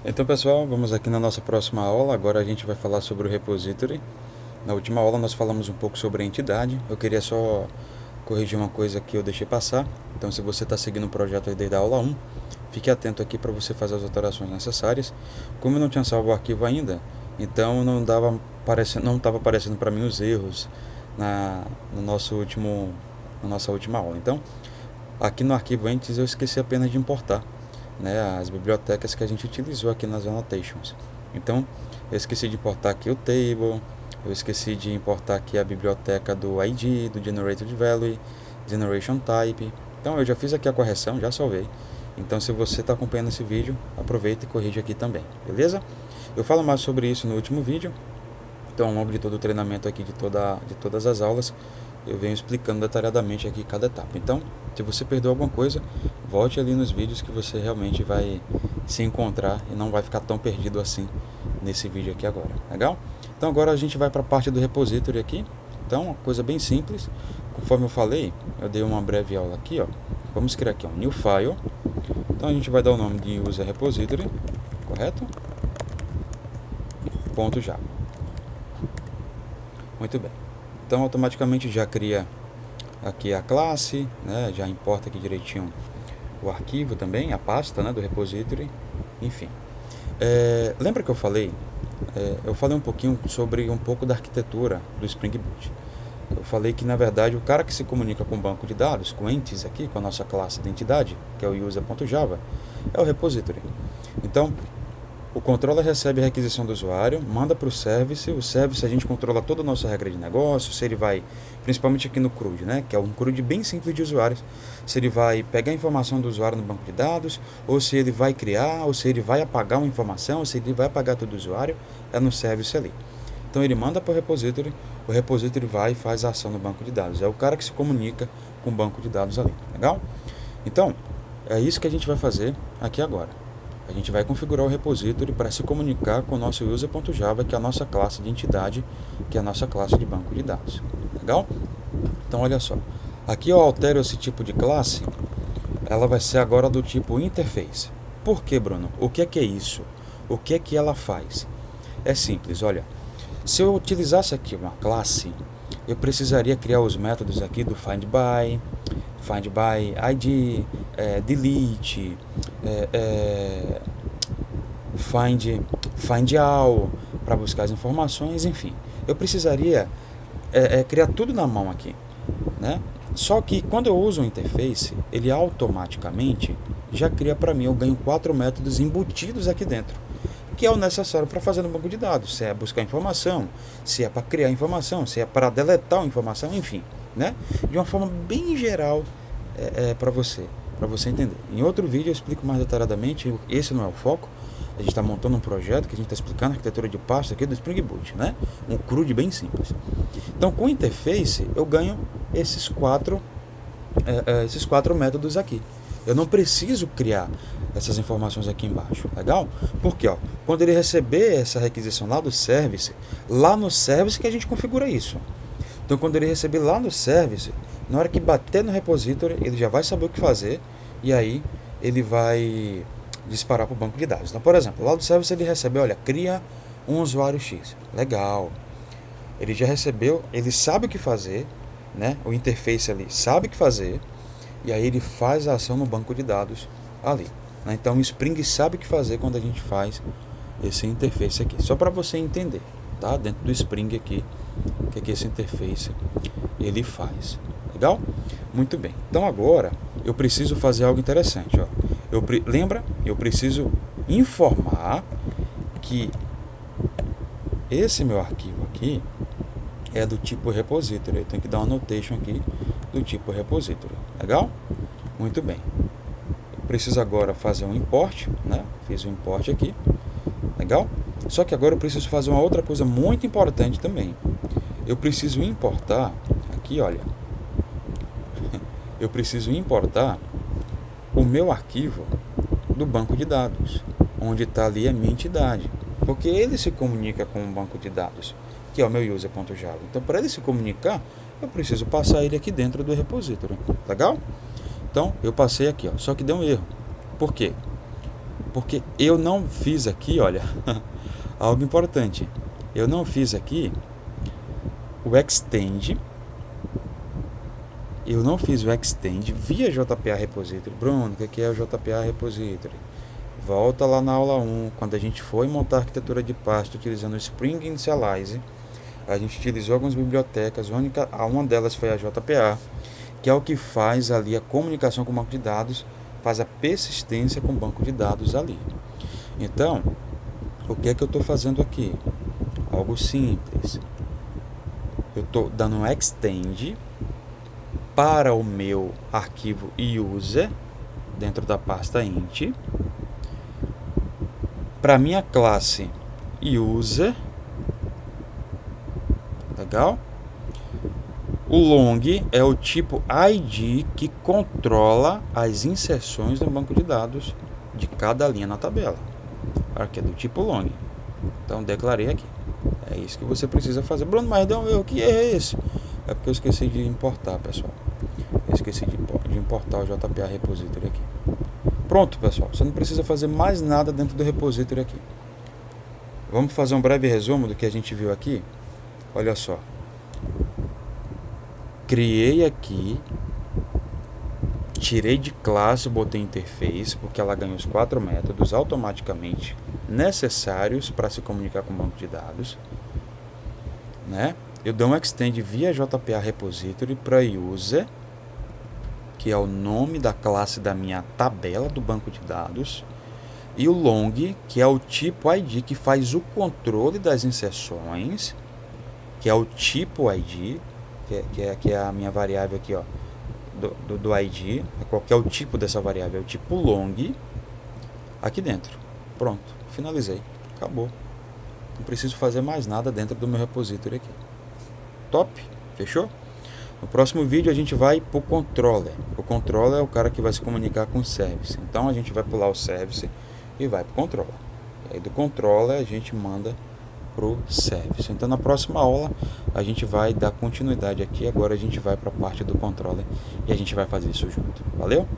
Então, pessoal, vamos aqui na nossa próxima aula. Agora a gente vai falar sobre o repository. Na última aula nós falamos um pouco sobre a entidade. Eu queria só corrigir uma coisa que eu deixei passar. Então, se você está seguindo o projeto aí desde a aula 1, fique atento aqui para você fazer as alterações necessárias. Como eu não tinha salvo o arquivo ainda, então não estava aparecendo para mim os erros na, no nosso último, na nossa última aula. Então, aqui no arquivo entes eu esqueci apenas de importar, né, as bibliotecas que a gente utilizou aqui nas annotations. Então, eu esqueci de importar aqui o table, eu esqueci de importar aqui a biblioteca do ID, do generated value, generation type. Então, eu já fiz aqui a correção, já salvei. Então, se você está acompanhando esse vídeo, aproveita e corrige aqui também, beleza? Eu falo mais sobre isso no último vídeo. Então, ao longo de todo o treinamento aqui, de todas as aulas, eu venho explicando detalhadamente aqui cada etapa. Então, se você perdeu alguma coisa, volte ali nos vídeos que você realmente vai se encontrar e não vai ficar tão perdido assim nesse vídeo aqui agora, legal? Então agora a gente vai para a parte do repository aqui. Então, uma coisa bem simples, conforme eu falei, eu dei uma breve aula aqui, ó. Vamos criar aqui um new file. Então a gente vai dar o nome de user repository, correto? Ponto .java. Muito bem. Então automaticamente já cria aqui a classe, né? Já importa aqui direitinho o arquivo também, a pasta, né, do repository, enfim. Lembra que eu falei? Eu falei um pouquinho sobre um pouco da arquitetura do Spring Boot. Eu falei que, na verdade, o cara que se comunica com o banco de dados, com entes aqui, com a nossa classe de entidade, que é o user.java, é o repository. Então, o controller recebe a requisição do usuário, manda para o service a gente controla toda a nossa regra de negócio, se ele vai, principalmente aqui no CRUD, né, que é um CRUD bem simples de usuários, se ele vai pegar a informação do usuário no banco de dados, ou se ele vai criar, ou se ele vai apagar uma informação, ou se ele vai apagar todo o usuário, é no service ali. Então ele manda para o repository vai e faz a ação no banco de dados. É o cara que se comunica com o banco de dados ali, legal? Então, é isso que a gente vai fazer aqui agora. A gente vai configurar o repository para se comunicar com o nosso user.java, que é a nossa classe de entidade, que é a nossa classe de banco de dados. Legal? Então, olha só. Aqui eu altero esse tipo de classe, ela vai ser agora do tipo interface. Por que, Bruno? O que é isso? O que é que ela faz? É simples, olha. Se eu utilizasse aqui uma classe, eu precisaria criar os métodos aqui do find by id, delete, find all, para buscar as informações, enfim. Eu precisaria criar tudo na mão aqui, né? Só que quando eu uso o interface, ele automaticamente já cria para mim, eu ganho 4 métodos embutidos aqui dentro, que é o necessário para fazer no banco de dados, se é buscar informação, se é para criar informação, se é para deletar uma informação, enfim, né? De uma forma bem geral, para você entender. Em outro vídeo eu explico mais detalhadamente, esse não é o foco. A gente está montando um projeto que a gente está explicando a arquitetura de pasta aqui do Spring Boot, né? Um CRUD bem simples. Então, com o interface, eu ganho esses quatro métodos aqui. Eu não preciso criar essas informações aqui embaixo, legal? Porque, ó, quando ele receber essa requisição lá no service que a gente configura isso. Então, quando ele receber lá no service, na hora que bater no repository, ele já vai saber o que fazer e aí ele vai disparar para o banco de dados. Então, por exemplo, lá do service ele recebe, olha, cria um usuário X. Legal. Ele já recebeu, ele sabe o que fazer, né? O interface ali sabe o que fazer e aí ele faz a ação no banco de dados ali, né? Então o Spring sabe o que fazer quando a gente faz esse interface aqui. Só para você entender, tá? Dentro do Spring aqui, o que esse interface ele faz. Legal? Muito bem. Então agora eu preciso fazer algo interessante, ó. Lembra? Eu preciso informar que esse meu arquivo aqui é do tipo repository. Eu tenho que dar uma notation aqui do tipo repository. Legal? Muito bem. Eu preciso agora fazer um import, né? Fiz um import aqui. Legal? Só que agora eu preciso fazer uma outra coisa muito importante também. Eu preciso importar, aqui olha, eu preciso importar o meu arquivo do banco de dados, onde está ali a minha entidade, porque ele se comunica com o banco de dados, que é o meu user.java. Então, para ele se comunicar, eu preciso passar ele aqui dentro do repository. Legal? Então, eu passei aqui, ó, só que deu um erro. Por quê? Porque eu não fiz aqui, olha, algo importante. Eu não fiz aqui o extend. Eu não fiz o extend via JPA Repository. Bruno, o que é o JPA Repository? Volta lá na aula 1, quando a gente foi montar a arquitetura de pasta utilizando o Spring Initialize. A gente utilizou algumas bibliotecas, uma delas foi a JPA, que é o que faz ali a comunicação com o banco de dados, faz a persistência com o banco de dados ali. Então, o que é que eu estou fazendo aqui? Algo simples. Eu estou dando um extend para o meu arquivo user, dentro da pasta int, para minha classe user, legal? O long é o tipo ID que controla as inserções no banco de dados de cada linha na tabela, aqui é do tipo long. Então declarei aqui. É isso que você precisa fazer. Bruno, mas deu um erro, que erro é esse? É porque eu esqueci de importar, pessoal. Eu esqueci de importar o JPA Repository aqui. Pronto, pessoal. Você não precisa fazer mais nada dentro do repository aqui. Vamos fazer um breve resumo do que a gente viu aqui. Olha só. Criei aqui, tirei de classe, botei interface, porque ela ganha os 4 métodos automaticamente necessários para se comunicar com o banco de dados, né? Eu dou um extend via JPA Repository para user, que é o nome da classe da minha tabela do banco de dados, e o long, que é o tipo ID que faz o controle das inserções, que é o tipo ID, que é a minha variável aqui, ó, do ID. Qual que é o tipo dessa variável? É o tipo long aqui dentro. Pronto, finalizei, acabou. Não preciso fazer mais nada dentro do meu repository aqui. Top, fechou? No próximo vídeo a gente vai para o controller. O controller é o cara que vai se comunicar com o service. Então a gente vai pular o service e vai para o controller. E aí do controller a gente manda para o service. Então na próxima aula a gente vai dar continuidade aqui. Agora a gente vai para a parte do controller e a gente vai fazer isso junto. Valeu?